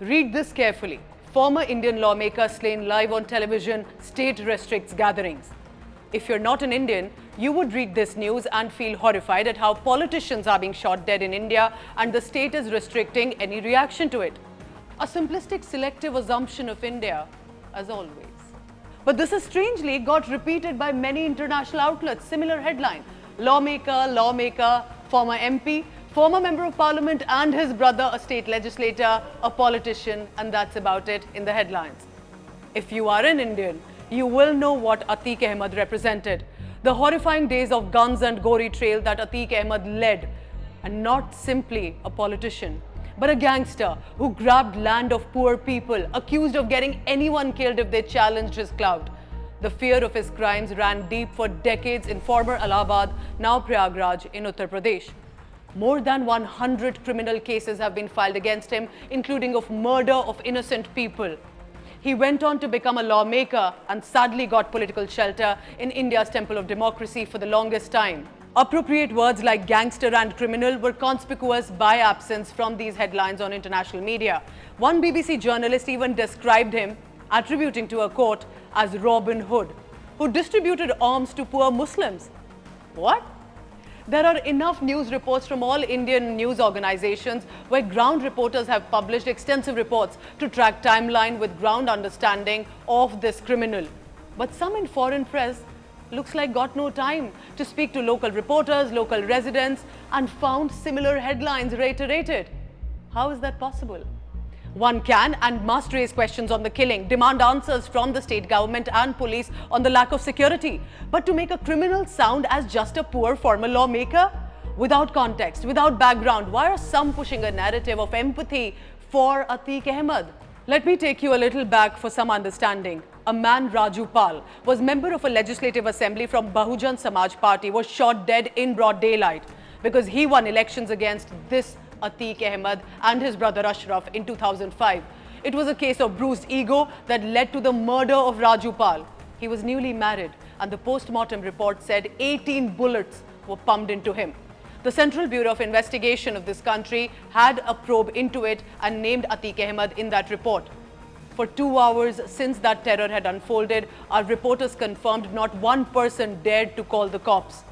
Read this carefully. Former Indian lawmaker slain live on television, state restricts gatherings. If you're not an Indian, you would read this news and feel horrified at how politicians are being shot dead in India and the state is restricting any reaction to it. A simplistic selective assumption of India, as always. But this has strangely got repeated by many international outlets. Similar headline: lawmaker, former MP, former member of parliament and his brother a state legislator, a politician, and that's about it in the headlines. If you are an Indian, you will know what Atique Ahmad represented. The horrifying days of guns and gory trail that Atique Ahmad led, and not simply a politician, but a gangster who grabbed land of poor people, accused of getting anyone killed if they challenged his clout. The fear of his crimes ran deep for decades in former Allahabad, now Prayagraj in Uttar Pradesh. More than 100 criminal cases have been filed against him, including of murder of innocent people. He went on to become a lawmaker and sadly got political shelter in India's temple of democracy for the longest time. Appropriate words like gangster and criminal were conspicuous by absence from these headlines on international media. One BBC journalist even described him, attributing to a quote, as Robin Hood, who distributed arms to poor Muslims. What? There are enough news reports from all Indian news organizations where ground reporters have published extensive reports to track timeline with ground understanding of this criminal. But some in foreign press looks like got no time to speak to local reporters, local residents, and found similar headlines reiterated. How is that possible? One can and must raise questions on the killing, demand answers from the state government and police on the lack of security. But to make a criminal sound as just a poor former lawmaker? Without context, without background, why are some pushing a narrative of empathy for Atiq Ahmed? Let me take you a little back for some understanding. A man, Raju Pal, was member of a legislative assembly from Bahujan Samaj Party, was shot dead in broad daylight because he won elections against this Atiq Ahmed and his brother Ashraf in 2005. It was a case of bruised ego that led to the murder of Raju Pal. He was newly married and the post-mortem report said 18 bullets were pumped into him. The Central Bureau of Investigation of this country had a probe into it and named Atiq Ahmed in that report. For 2 hours since that terror had unfolded, our reporters confirmed not one person dared to call the cops.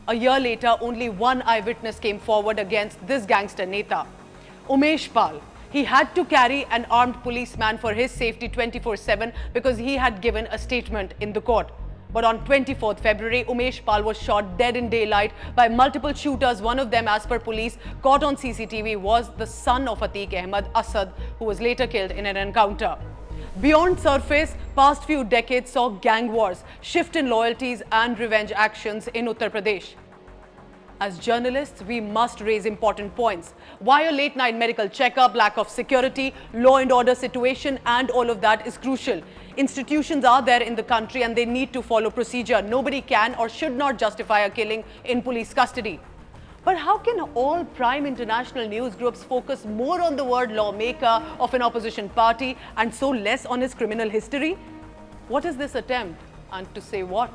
A year later, only one eyewitness came forward against this gangster Neta, Umesh Pal. He had to carry an armed policeman for his safety 24/7 because he had given a statement in the court. But on 24th February, Umesh Pal was shot dead in daylight by multiple shooters. One of them, as per police, caught on CCTV was the son of Atiq Ahmed, Asad, who was later killed in an encounter. Beyond surface, past few decades saw gang wars, shift in loyalties and revenge actions in Uttar Pradesh. As journalists, we must raise important points. Why a late-night medical checkup, lack of security, law and order situation, and all of that is crucial. Institutions are there in the country and they need to follow procedure. Nobody can or should not justify a killing in police custody. But how can all prime international news groups focus more on the word lawmaker of an opposition party and so less on his criminal history? What is this attempt, and to say what?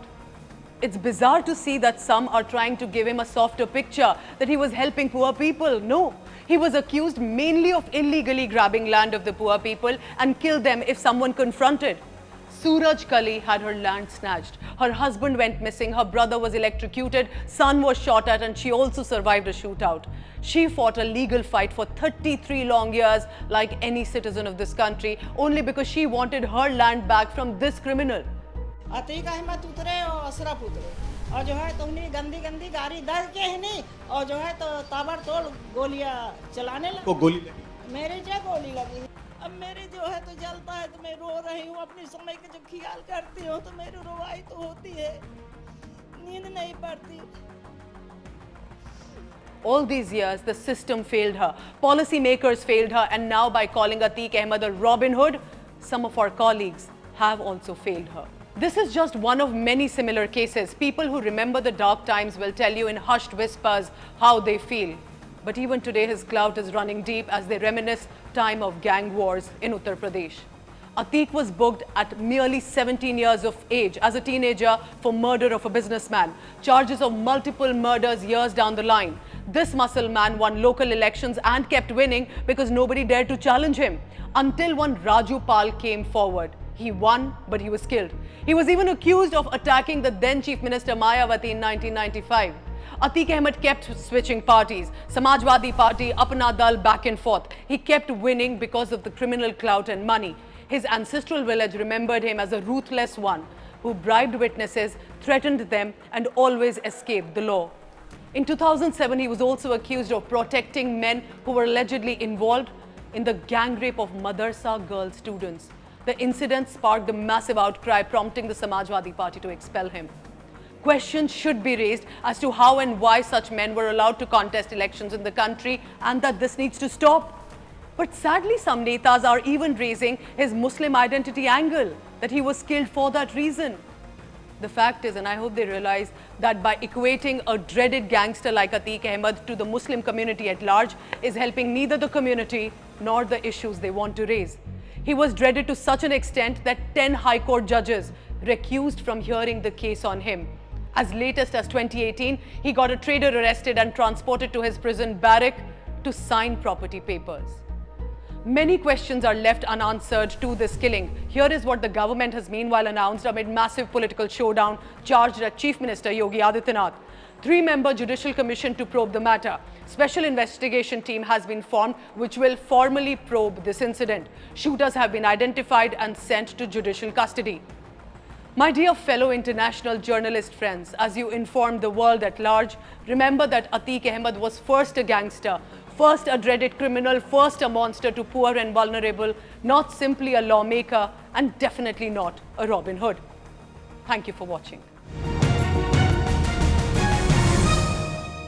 It's bizarre to see that some are trying to give him a softer picture, that he was helping poor people. No, he was accused mainly of illegally grabbing land of the poor people and killed them if someone confronted. Suraj Kali had her land snatched. Her husband went missing, her brother was electrocuted, son was shot at, and she also survived a shootout. She fought a legal fight for 33 long years like any citizen of this country only because she wanted her land back from this criminal. Atiq Ahmad उतरे और अशरफ उतरे और जो है तो उन्हें गंदी गंदी गाड़ी दर के ही नहीं और जो है तो ताबड़तोड़ गोलियां चलाने लगे। गोली लगी? मेरे जो गोली लगी। अब मेरे जो है तो जलता है तो मैं रो रही हूँ, अपनी समय के जब ख्याल करती हूँ तो मेरी रुवाई तो होती है, नींद नहीं पड़ती। All these years, the system failed her. Policy makers failed her, and now by calling Atiq Ahmed a Robin Hood, some of our colleagues have also failed her. This is just one of many similar cases. People who remember the dark times will tell you in hushed whispers how they feel. But even today, his clout is running deep as they reminisce time of gang wars in Uttar Pradesh. Atiq was booked at merely 17 years of age as a teenager for murder of a businessman. Charges of multiple murders years down the line. This muscle man won local elections and kept winning because nobody dared to challenge him. Until one Raju Pal came forward. He won, but he was killed. He was even accused of attacking the then Chief Minister Mayawati in 1995. Atique Ahmed kept switching parties. Samajwadi Party, Apna Dal, back and forth. He kept winning because of the criminal clout and money. His ancestral village remembered him as a ruthless one who bribed witnesses, threatened them, and always escaped the law. In 2007, he was also accused of protecting men who were allegedly involved in the gang rape of Madarsa girl students. The incident sparked a massive outcry, prompting the Samajwadi Party to expel him. Questions should be raised as to how and why such men were allowed to contest elections in the country and that this needs to stop. But sadly, some netas are even raising his Muslim identity angle, that he was killed for that reason. The fact is, and I hope they realize, that by equating a dreaded gangster like Atiq Ahmed to the Muslim community at large is helping neither the community nor the issues they want to raise. He was dreaded to such an extent that 10 High Court judges recused from hearing the case on him. As latest as 2018, he got a trader arrested and transported to his prison barrack to sign property papers. Many questions are left unanswered to this killing. Here is what the government has meanwhile announced amid massive political showdown charged at Chief Minister Yogi Adityanath. 3-member Judicial Commission to probe the matter. Special investigation team has been formed which will formally probe this incident. Shooters have been identified and sent to judicial custody. My dear fellow international journalist friends, as you inform the world at large, remember that Atiq Ahmed was first a gangster, first a dreaded criminal, first a monster to poor and vulnerable, not simply a lawmaker, and definitely not a Robin Hood. Thank you for watching.